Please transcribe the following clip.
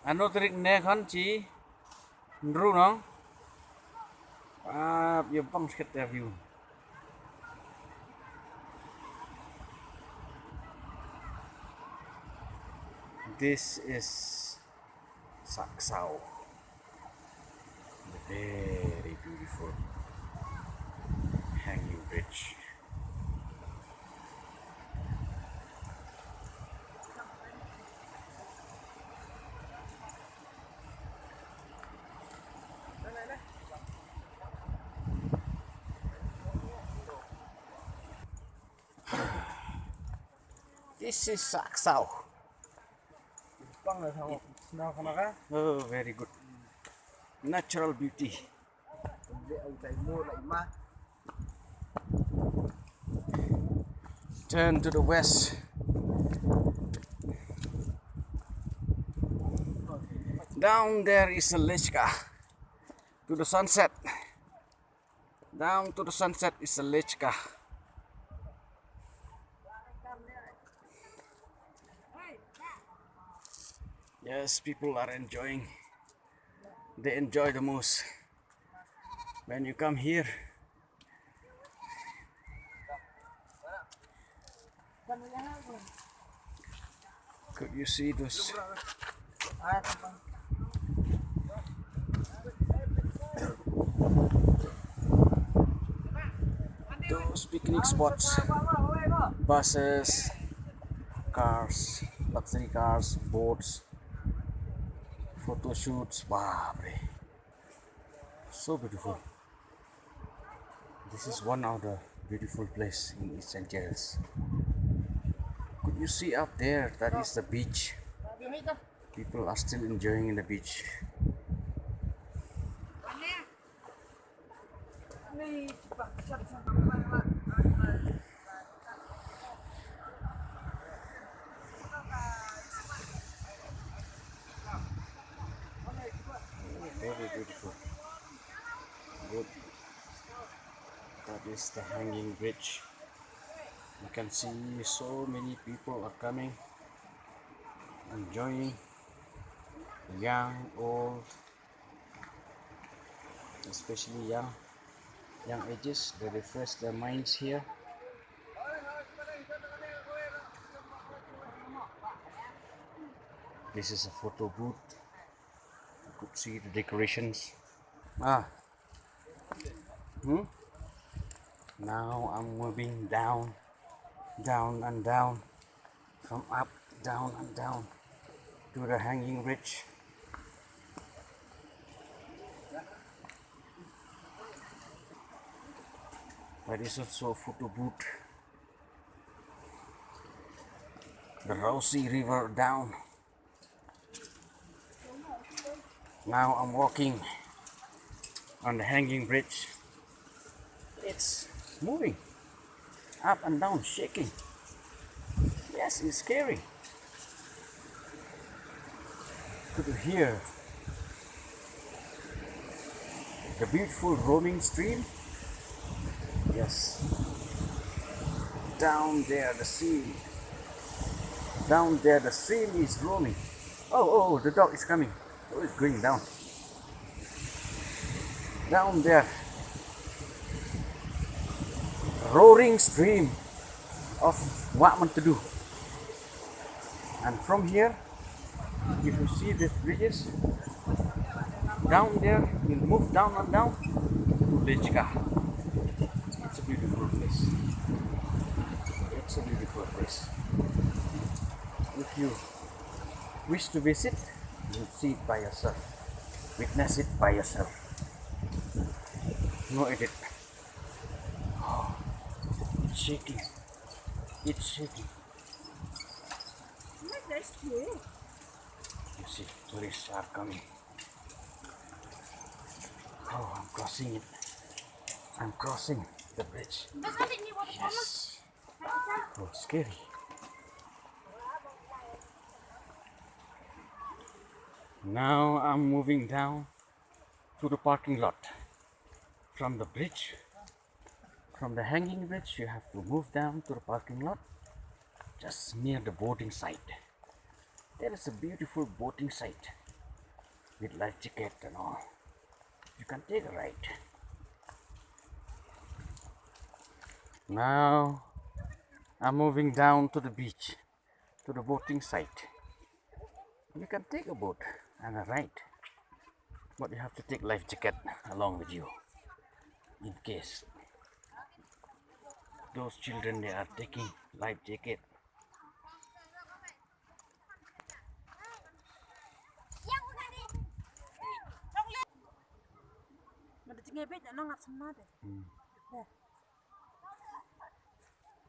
Ano trick ne kan chi ru no you bang skit der view. This is Sahksaw, the very beautiful hanging bridge. This is Sahksaw. Oh, very good. Natural beauty. Turn to the west. Down there is a Jaka. To the sunset. Down to the sunset is a Jaka. Yes, people are enjoying. They enjoy the most when you come here. Could you see those? Those picnic spots, buses, cars, luxury cars, boats, photo shoots. Wow, so beautiful. This is one of the beautiful place in itynnad. Could you see up there? That is the beach. People are still enjoying in the beach. Very beautiful. Good. That is the hanging bridge. You can see so many people are coming, enjoying, young, old, especially young ages. They refresh their minds here. This is a photo booth. You could see the decorations. Now I'm moving down and down, from up, down and down to the hanging bridge. That is also a photo booth. The Rousey River down. Now I'm walking on the hanging bridge. It's moving up and down, shaking. Yes, it's scary. Could you hear the beautiful roaming stream? Yes. Down there the sea. Down there the stream is roaming. Oh, the dog is coming. Oh, it's going down. Down there, roaring stream of Watmantudu. And from here, if you see these bridges, down there, you'll move down and down to Jaka. It's a beautiful place. It's a beautiful place. If you wish to visit, you'll see it by yourself. Witness it by yourself. No edit. Oh, it's shaking. It's shaking. You see, tourists are coming. Oh, I'm crossing it. I'm crossing the bridge. Yes. Oh, scary. Now I'm moving down to the parking lot. From the bridge, from the hanging bridge, you have to move down to the parking lot, just near the boating site. There is a beautiful boating site. with life jacket and all. You can take a ride. Now I'm moving down to the beach, to the boating site. You can take a boat and a ride, but you have to take life jacket along with you in case those children they are taking life jacket. Mà được nghe biết nó ngặt xong nát rồi.